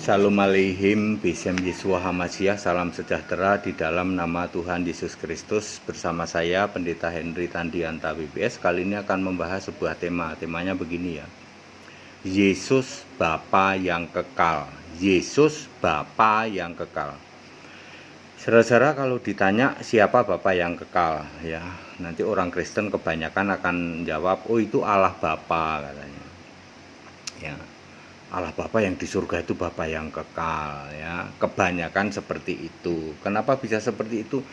Shalom aleihim, Besem Yeshua Hamasiah, salam sejahtera di dalam nama Tuhan Yesus Kristus. Bersama saya Pendeta Henry Tandianta BPS. Kali ini akan membahas sebuah temanya begini ya. Yesus Bapa yang kekal. Yesus Bapa yang kekal. Saudara-saudara, kalau ditanya siapa Bapa yang kekal ya, nanti orang Kristen kebanyakan akan jawab, oh itu Allah Bapa katanya. Ya. Allah Bapa yang di surga itu Bapa yang kekal ya. Kebanyakan seperti itu. Kenapa bisa seperti itu?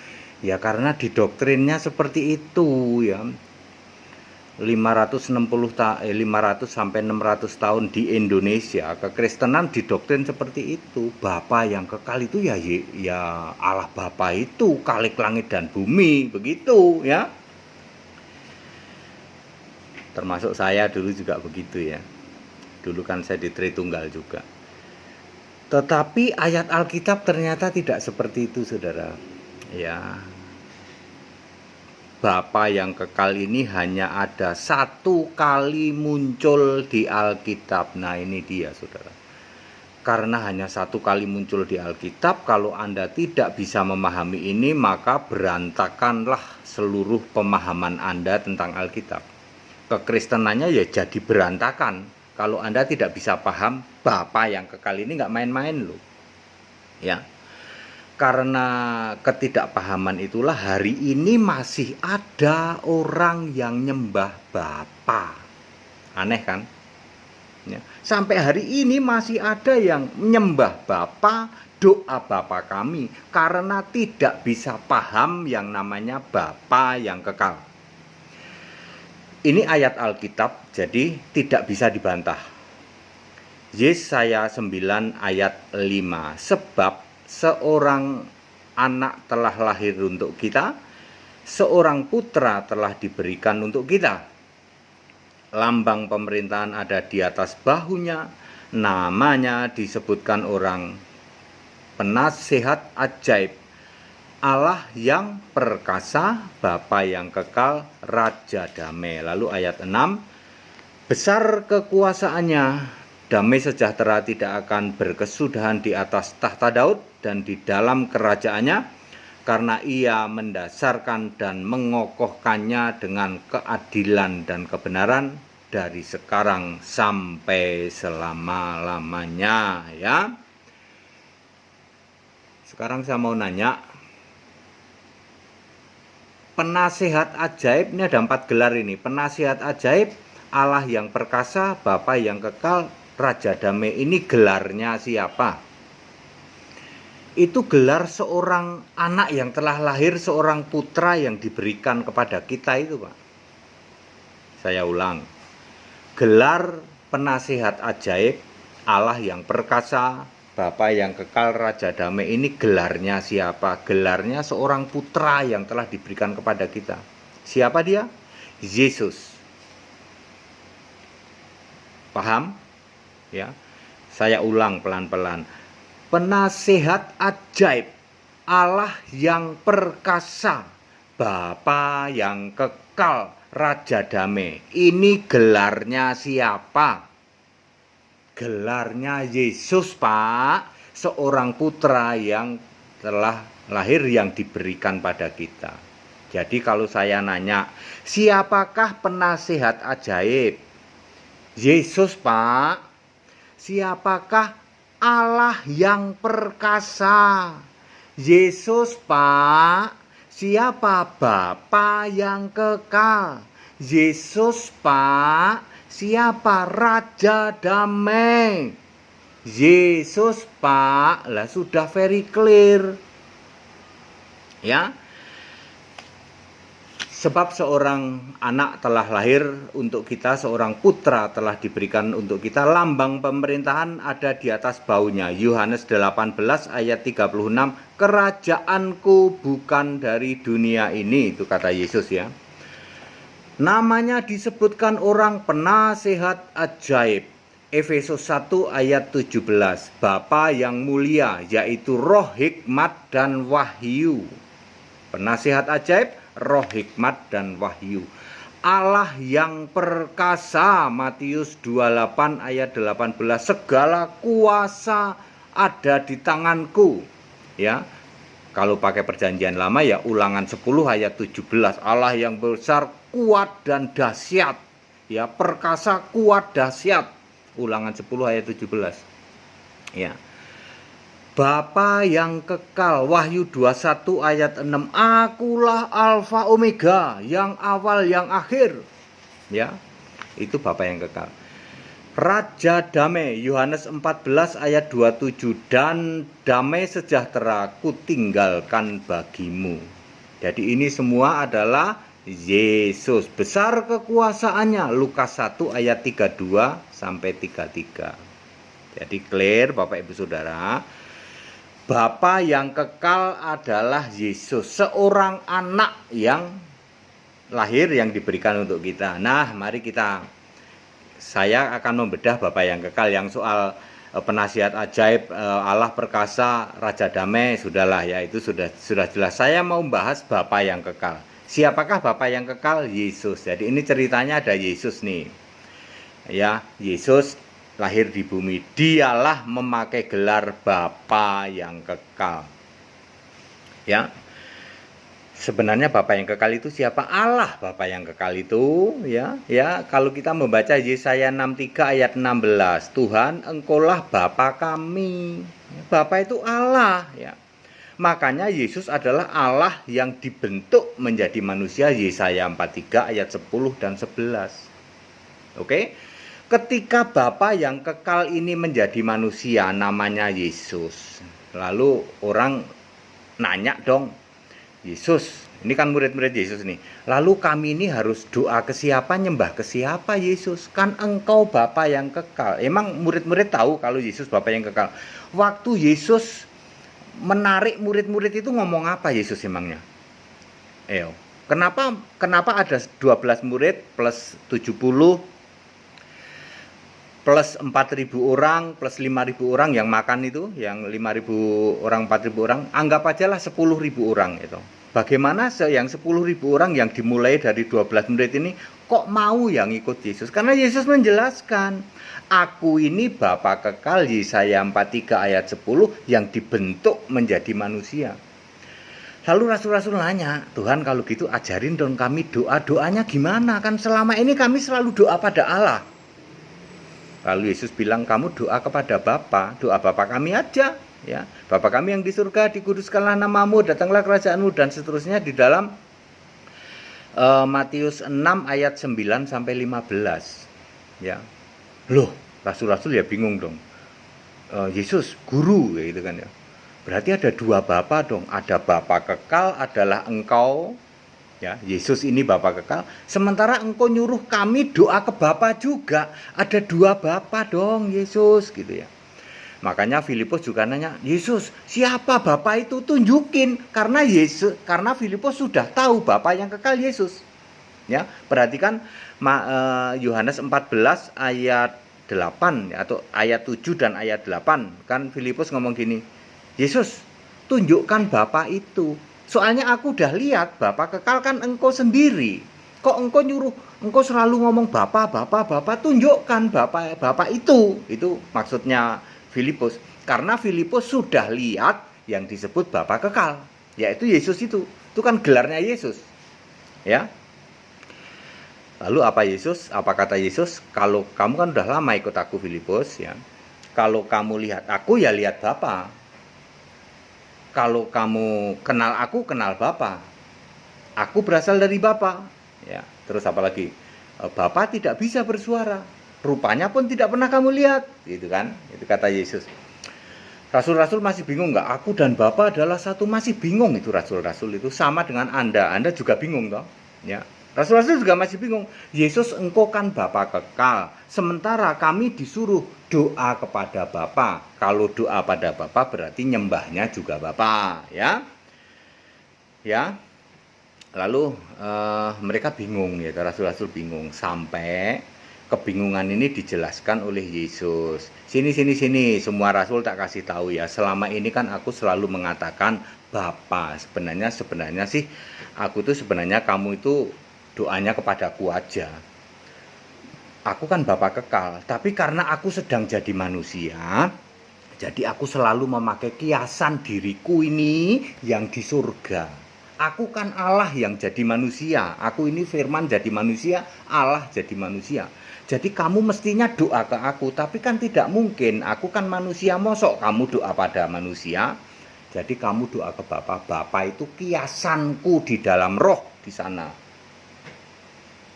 Ya karena di doktrinnya seperti itu ya. 500 sampai 600 tahun di Indonesia kekristenan didoktrin seperti itu. Bapa yang kekal itu ya Allah Bapa itu Khalik langit dan bumi, begitu ya. Termasuk saya dulu juga begitu ya. Dulu kan saya di Tritunggal juga. Tetapi ayat Alkitab ternyata tidak seperti itu, saudara. Ya, Bapa yang kekal ini hanya ada satu kali muncul di Alkitab. Nah ini dia, saudara. Karena hanya satu kali muncul di Alkitab, kalau Anda tidak bisa memahami ini, maka berantakanlah seluruh pemahaman Anda tentang Alkitab. Kekristenannya ya jadi berantakan. Kalau Anda tidak bisa paham, Bapa yang kekal ini nggak main-main loh. Ya. Karena ketidakpahaman itulah hari ini masih ada orang yang nyembah Bapa. Aneh kan? Ya. Sampai hari ini masih ada yang nyembah Bapa, doa Bapa kami, karena tidak bisa paham yang namanya Bapa yang kekal. Ini ayat Alkitab, jadi tidak bisa dibantah. Yesaya 9 ayat 5. Sebab seorang anak telah lahir untuk kita, seorang putra telah diberikan untuk kita. Lambang pemerintahan ada di atas bahunya, namanya disebutkan orang penasihat ajaib, Allah yang perkasa, Bapa yang kekal, Raja damai. Lalu ayat 6, besar kekuasaannya, damai sejahtera tidak akan berkesudahan di atas tahta Daud dan di dalam kerajaannya, karena ia mendasarkan dan mengokohkannya dengan keadilan dan kebenaran dari sekarang sampai selama-lamanya ya. Sekarang saya mau nanya, penasihat ajaib, ini ada 4 gelar ini. Penasihat ajaib, Allah yang perkasa, Bapa yang kekal, Raja damai. Ini gelarnya siapa? Itu gelar seorang anak yang telah lahir, seorang putra yang diberikan kepada kita itu, Pak. Saya ulang. Gelar penasihat ajaib, Allah yang perkasa, Bapa yang kekal, Raja damai, ini gelarnya siapa? Gelarnya seorang putra yang telah diberikan kepada kita. Siapa dia? Yesus. Paham? Ya. Saya ulang pelan-pelan. Penasihat ajaib, Allah yang perkasa, Bapa yang kekal, Raja damai. Ini gelarnya siapa? Gelarnya Yesus, Pak, seorang putra yang telah lahir yang diberikan pada kita. Jadi kalau saya nanya, siapakah penasihat ajaib? Yesus, Pak. Siapakah Allah yang perkasa? Yesus, Pak. Siapa Bapa yang kekal? Yesus, Pak. Siapa Raja damai? Yesus, Pak. Lah sudah very clear. Ya. Sebab seorang anak telah lahir untuk kita, seorang putra telah diberikan untuk kita, lambang pemerintahan ada di atas baunya. Yohanes 18 ayat 36, kerajaanku bukan dari dunia ini, itu kata Yesus ya. Namanya disebutkan orang penasihat ajaib. Efesus 1 ayat 17. Bapa yang mulia, yaitu roh hikmat dan wahyu. Penasihat ajaib, roh hikmat dan wahyu. Allah yang perkasa, Matius 28 ayat 18. Segala kuasa ada di tanganku. Ya. Kalau pakai perjanjian lama ya Ulangan 10 ayat 17. Allah yang besar, kuat dan dahsyat. Ya, perkasa, kuat, dahsyat. Ulangan 10 ayat 17. Ya. Bapa yang kekal, Wahyu 21 ayat 6. Akulah Alfa Omega, yang awal yang akhir. Ya. Itu Bapa yang kekal. Raja damai, Yohanes 14 ayat 27. Dan damai sejahtera ku tinggalkan bagimu. Jadi ini semua adalah Yesus. Besar kekuasaannya, Lukas 1 ayat 32 sampai 33. Jadi clear Bapak Ibu Saudara, Bapa yang kekal adalah Yesus, seorang anak yang lahir yang diberikan untuk kita. Nah, mari saya akan membedah Bapa yang kekal. Yang soal penasihat ajaib, Allah perkasa, Raja damai, sudahlah ya, itu sudah jelas. Saya mau membahas Bapa yang kekal. Siapakah Bapa yang kekal? Yesus. Jadi ini ceritanya ada Yesus nih. Ya, Yesus lahir di bumi. Dialah memakai gelar Bapa yang kekal. Ya. Sebenarnya Bapa yang kekal itu siapa? Allah Bapa yang kekal itu, ya. Ya, kalau kita membaca Yesaya 63 ayat 16, Tuhan, Engkaulah Bapa kami. Bapa itu Allah, ya. Makanya Yesus adalah Allah yang dibentuk menjadi manusia, Yesaya 43 ayat 10 dan 11. Oke? Ketika Bapa yang kekal ini menjadi manusia, namanya Yesus. Lalu orang nanya dong, Yesus, ini kan murid-murid Yesus nih. Lalu kami ini harus doa ke siapa, nyembah ke siapa Yesus? Kan Engkau Bapa yang kekal. Emang murid-murid tahu kalau Yesus Bapa yang kekal? Waktu Yesus menarik murid-murid itu ngomong apa Yesus emangnya? Kenapa ada 12 murid plus 70 plus 4.000 orang plus 5.000 orang yang makan itu, yang 5.000 orang, 4.000 orang, anggap aja lah 10.000 orang itu. Bagaimana yang 10.000 orang yang dimulai dari 12 murid ini kok mau yang ikut Yesus? Karena Yesus menjelaskan, aku ini Bapa kekal, Yesaya 43 ayat 10, yang dibentuk menjadi manusia. Lalu rasul-rasul nanya, Tuhan kalau gitu ajarin dong kami doanya gimana? Kan selama ini kami selalu doa pada Allah. Lalu Yesus bilang, kamu doa kepada Bapa, doa Bapa kami aja, ya. Bapa kami yang di surga, dikuduskanlah namamu, datanglah kerajaanmu, dan seterusnya di dalam Matius 6 ayat 9 sampai 15. Ya. Loh, rasul-rasul ya bingung dong. Yesus guru ya, gitu kan ya. Berarti ada dua Bapa dong, ada Bapa kekal adalah Engkau. Ya, Yesus ini Bapa kekal, sementara Engkau nyuruh kami doa ke Bapa juga. Ada dua Bapa dong Yesus, gitu ya. Makanya Filipus juga nanya, Yesus, siapa Bapa itu? Tunjukin. Karena Filipus sudah tahu Bapa yang kekal Yesus. Ya, perhatikan Yohanes 14 ayat 8 atau ayat 7 dan ayat 8. Kan Filipus ngomong gini, Yesus, tunjukkan Bapa itu. Soalnya aku udah lihat Bapa kekal kan Engkau sendiri. Kok Engkau selalu ngomong Bapa, tunjukkan Bapa itu. Itu maksudnya Filipus. Karena Filipus sudah lihat yang disebut Bapa kekal, yaitu Yesus itu. Itu kan gelarnya Yesus. Ya. Lalu apa kata Yesus? Kalau kamu kan udah lama ikut aku Filipus, ya. Kalau kamu lihat aku ya lihat Bapa. Kalau kamu kenal aku, kenal Bapa. Aku berasal dari Bapa. Ya, terus apa lagi? Bapa tidak bisa bersuara. Rupanya pun tidak pernah kamu lihat. Gitu kan? Itu kata Yesus. Rasul-rasul masih bingung nggak? Aku dan Bapa adalah satu. Masih bingung itu rasul-rasul itu. Sama dengan Anda. Anda juga bingung toh? Ya. Rasul-rasul juga masih bingung. Yesus, Engkau kan Bapa kekal. Sementara kami disuruh doa kepada Bapa. Kalau doa pada Bapa berarti nyembahnya juga Bapa, ya. Ya. Lalu mereka bingung ya, rasul-rasul bingung sampai kebingungan ini dijelaskan oleh Yesus. Sini semua rasul tak kasih tahu ya. Selama ini kan aku selalu mengatakan Bapa. Sebenarnya sih aku tuh sebenarnya kamu itu doanya kepadaku aja. Aku kan Bapa kekal, tapi karena aku sedang jadi manusia, Jadi aku selalu memakai kiasan diriku ini yang di surga. Aku kan Allah yang jadi manusia. Aku ini firman jadi manusia, Allah jadi manusia. Jadi kamu mestinya doa ke aku, tapi kan tidak mungkin. Aku kan manusia, mosok kamu doa pada manusia. Jadi kamu doa ke Bapa. Bapa itu kiasanku di dalam roh di sana.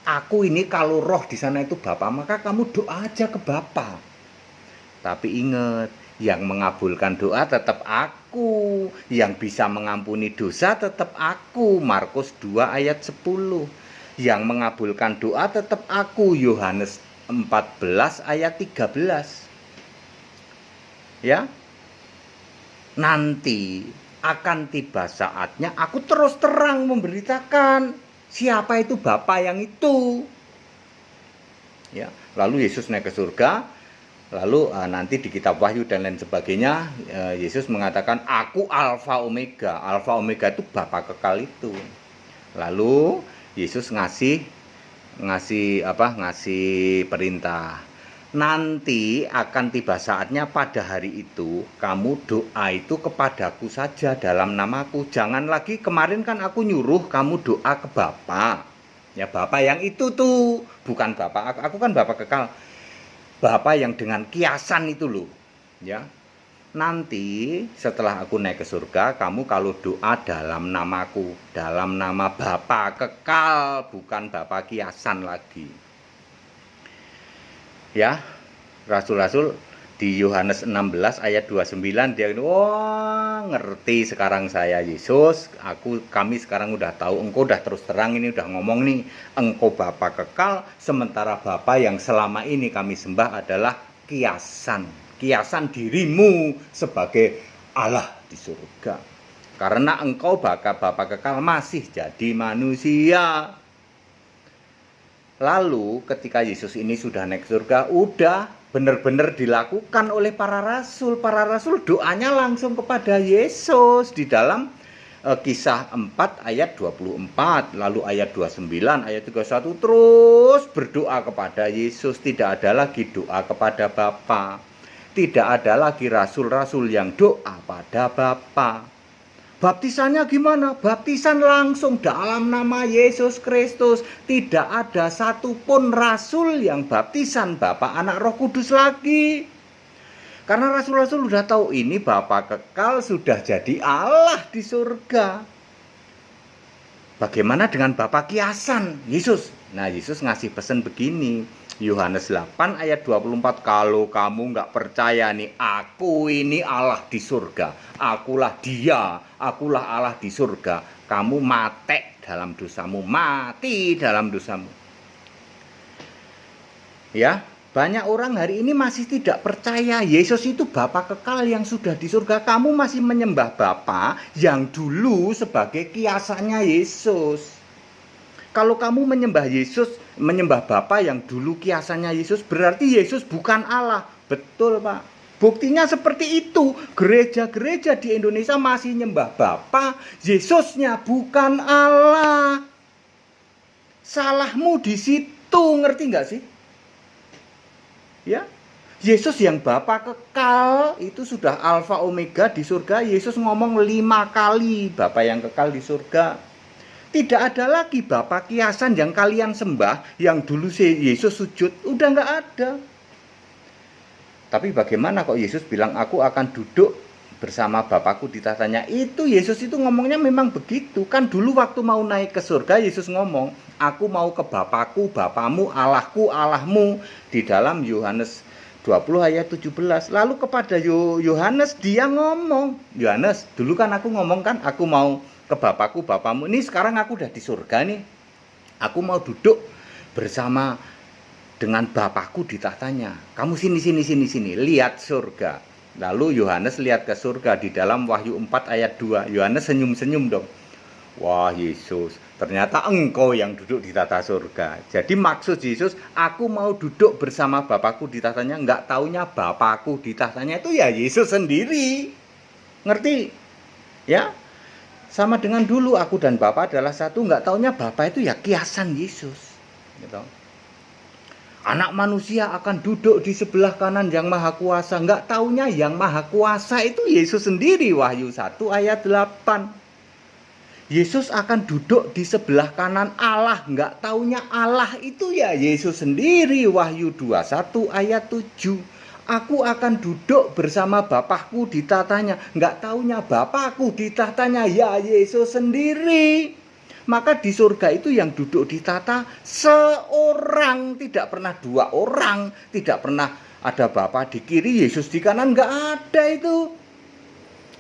Aku ini kalau roh di sana itu Bapa, maka kamu doa aja ke Bapa. Tapi ingat, yang mengabulkan doa tetap aku, yang bisa mengampuni dosa tetap aku. Markus 2 ayat 10. Yang mengabulkan doa tetap aku. Yohanes 14 ayat 13. Ya. Nanti akan tiba saatnya aku terus terang memberitakan siapa itu Bapa yang itu. Ya, lalu Yesus naik ke surga. Lalu nanti di kitab Wahyu dan lain sebagainya, Yesus mengatakan aku Alfa Omega. Alfa Omega itu Bapa kekal itu. Lalu Yesus ngasih perintah. Nanti akan tiba saatnya pada hari itu kamu doa itu kepadaku saja dalam namaku. Jangan lagi, kemarin kan aku nyuruh kamu doa ke Bapa. Ya Bapa yang itu tuh, bukan Bapa aku kan Bapa kekal. Bapa yang dengan kiasan itu loh, ya. Nanti setelah aku naik ke surga, kamu kalau doa dalam namaku, dalam nama Bapa kekal, bukan Bapa kiasan lagi. Ya, Rasul-rasul di Yohanes 16 ayat 29 dia wah ngerti sekarang saya Yesus, kami sekarang udah tahu engkau udah terus terang ini udah ngomong nih, engkau Bapa kekal, sementara Bapa yang selama ini kami sembah adalah kiasan dirimu sebagai Allah di surga. Karena engkau Bapa kekal masih jadi manusia. Lalu ketika Yesus ini sudah naik surga, udah benar-benar dilakukan oleh para rasul. Para rasul doanya langsung kepada Yesus di dalam Kisah 4 ayat 24, lalu ayat 29, ayat 31 terus berdoa kepada Yesus. Tidak ada lagi doa kepada Bapa. Tidak ada lagi rasul-rasul yang doa pada Bapa. Baptisannya gimana? Baptisan langsung dalam nama Yesus Kristus. Tidak ada satupun rasul yang baptisan Bapa, Anak, Roh Kudus lagi. Karena rasul-rasul sudah tahu ini Bapa kekal sudah jadi Allah di surga. Bagaimana dengan Bapa kiasan? Yesus. Nah, Yesus ngasih pesan begini. Yohanes 8 ayat 24, kalau kamu nggak percaya nih, aku ini Allah di surga, akulah dia, akulah Allah di surga, kamu mati dalam dosamu, mati dalam dosamu. Ya, banyak orang hari ini masih tidak percaya Yesus itu Bapa kekal yang sudah di surga. Kamu masih menyembah Bapa yang dulu sebagai kiasannya Yesus. Kalau kamu menyembah Yesus, menyembah Bapa yang dulu kiasannya Yesus, berarti Yesus bukan Allah. Betul, Pak. Buktinya seperti itu. Gereja-gereja di Indonesia masih nyembah Bapa, Yesusnya bukan Allah. Salahmu di situ, ngerti nggak sih? Ya, Yesus yang Bapa kekal itu sudah Alfa Omega di surga. Yesus ngomong 5 kali Bapa yang kekal di surga. Tidak ada lagi Bapa kiasan yang kalian sembah, yang dulu Yesus sujud, udah nggak ada. Tapi bagaimana kok Yesus bilang aku akan duduk bersama Bapakku di tahtanya? Itu Yesus itu ngomongnya memang begitu. Kan dulu waktu mau naik ke surga Yesus ngomong, aku mau ke Bapakku, Bapamu, Allahku, Allahmu, di dalam Yohanes 20 ayat 17. Lalu kepada Yohanes dia ngomong, Yohanes, dulu kan aku ngomong kan, aku mau ke Bapakku, Bapamu. Ini sekarang aku udah di surga nih. Aku mau duduk bersama dengan Bapakku di tahtanya. Kamu sini. Lihat surga. Lalu Yohanes lihat ke surga di dalam Wahyu 4 ayat 2. Yohanes senyum-senyum dong. Wah Yesus, ternyata engkau yang duduk di tata surga. Jadi maksud Yesus, aku mau duduk bersama Bapakku di tahtanya. Enggak taunya Bapakku di tahtanya itu ya Yesus sendiri. Ngerti? Ya? Sama dengan dulu aku dan Bapa adalah satu, nggak taunya Bapa itu ya kiasan Yesus. Gitu. Anak manusia akan duduk di sebelah kanan yang maha kuasa. Enggak taunya yang maha kuasa itu Yesus sendiri. Wahyu 1 ayat 8. Yesus akan duduk di sebelah kanan Allah. Enggak taunya Allah itu ya Yesus sendiri. Wahyu 21 ayat 7. Aku akan duduk bersama Bapakku di tahtanya. Enggak taunya Bapakku di tahtanya ya Yesus sendiri. Maka di surga itu yang duduk di tahta seorang, tidak pernah dua orang, tidak pernah ada Bapa di kiri, Yesus di kanan, enggak ada itu.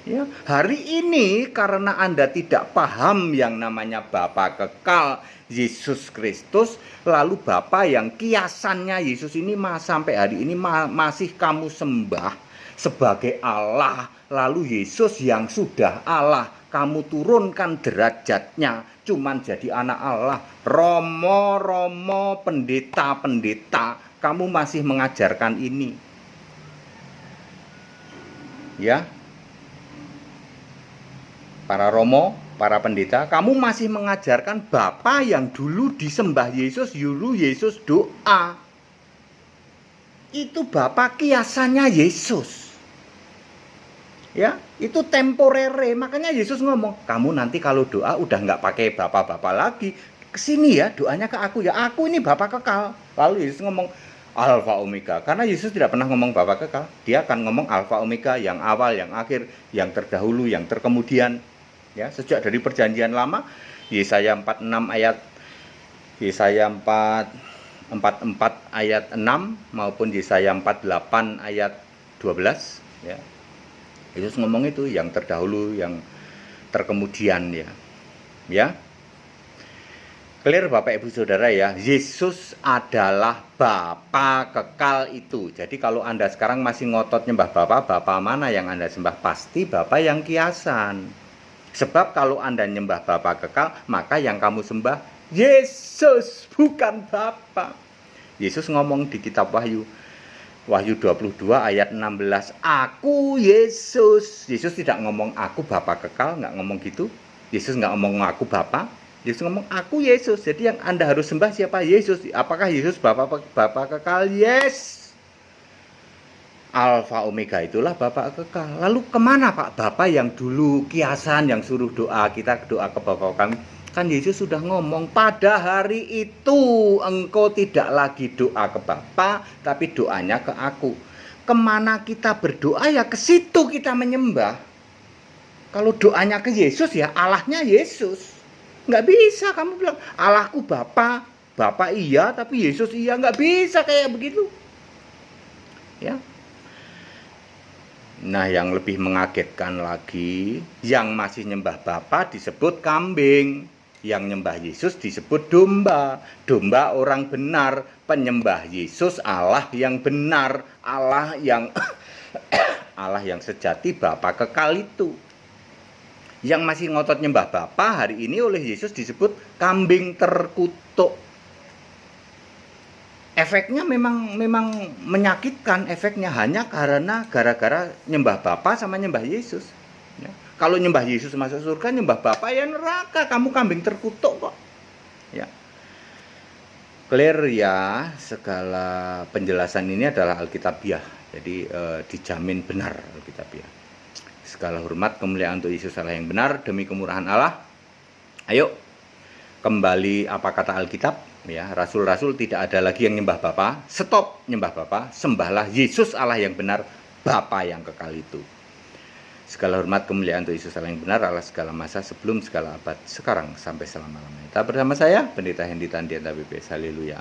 Ya, hari ini karena Anda tidak paham yang namanya Bapa kekal Yesus Kristus, lalu Bapa yang kiasannya Yesus ini sampai hari ini masih kamu sembah sebagai Allah, lalu Yesus yang sudah Allah kamu turunkan derajatnya cuman jadi anak Allah, romo-romo, pendeta-pendeta, kamu masih mengajarkan ini. Ya. Para romo, para pendeta, kamu masih mengajarkan Bapa yang dulu disembah Yesus, dulu Yesus doa. Itu Bapa kiasannya Yesus. Ya, itu temporere. Makanya Yesus ngomong, kamu nanti kalau doa udah nggak pakai Bapa-Bapa lagi. Kesini ya, doanya ke aku ya. Aku ini Bapa kekal. Lalu Yesus ngomong Alfa Omega. Karena Yesus tidak pernah ngomong Bapa kekal. Dia akan ngomong Alfa Omega, yang awal, yang akhir, yang terdahulu, yang terkemudian. Ya, sejak dari perjanjian lama, Yesaya 46 ayat Yesaya 44 ayat 6 maupun Yesaya 48 ayat 12 ya. Yesus ngomong itu yang terdahulu, yang terkemudian ya. Ya. Clear Bapak Ibu Saudara ya. Yesus adalah Bapa kekal itu. Jadi kalau Anda sekarang masih ngotot nyembah Bapa mana yang Anda sembah? Pasti Bapa yang kiasan. Sebab kalau Anda nyembah Bapa kekal, maka yang kamu sembah Yesus, bukan Bapa. Yesus ngomong di kitab Wahyu 22 ayat 16, aku Yesus. Yesus tidak ngomong aku Bapa kekal, nggak ngomong gitu. Yesus nggak ngomong aku Bapa. Yesus ngomong aku Yesus. Jadi yang Anda harus sembah siapa? Yesus. Apakah Yesus Bapa kekal? Yes. Alfa Omega itulah Bapa kekal. Lalu kemana Pak Bapa yang dulu kiasan, yang suruh doa kita doa ke Bapa kami? Kan Yesus sudah ngomong, pada hari itu engkau tidak lagi doa ke Bapa, tapi doanya ke aku. Kemana kita berdoa ya ke situ kita menyembah. Kalau doanya ke Yesus ya Allahnya Yesus. Nggak bisa kamu bilang Allahku Bapa, Bapa iya tapi Yesus iya, nggak bisa kayak begitu. Ya. Nah yang lebih mengagetkan lagi, yang masih nyembah Bapa disebut kambing. Yang nyembah Yesus disebut domba. Domba orang benar, penyembah Yesus Allah yang benar, Allah yang Allah yang sejati, Bapa kekal itu. Yang masih ngotot nyembah Bapa hari ini oleh Yesus disebut kambing terkutuk. Efeknya memang menyakitkan, efeknya hanya karena gara-gara nyembah Bapa sama nyembah Yesus. Ya. Kalau nyembah Yesus masuk surga, nyembah Bapa ya neraka, kamu kambing terkutuk kok. Ya. Clear ya, segala penjelasan ini adalah Alkitabiah. Jadi dijamin benar Alkitabiah. Segala hormat kemuliaan untuk Yesus Allah yang benar demi kemurahan Allah. Ayo kembali apa kata Alkitab ya, rasul-rasul tidak ada lagi yang nyembah Bapa. Stop nyembah Bapa, sembahlah Yesus Allah yang benar, Bapa yang kekal itu. Segala hormat kemuliaan untuk Yesus Allah yang benar, Allah segala masa, sebelum segala abad, sekarang sampai selama-lamanya. Tetap bersama saya, Pendeta Henry Tandian BPS. Haleluya.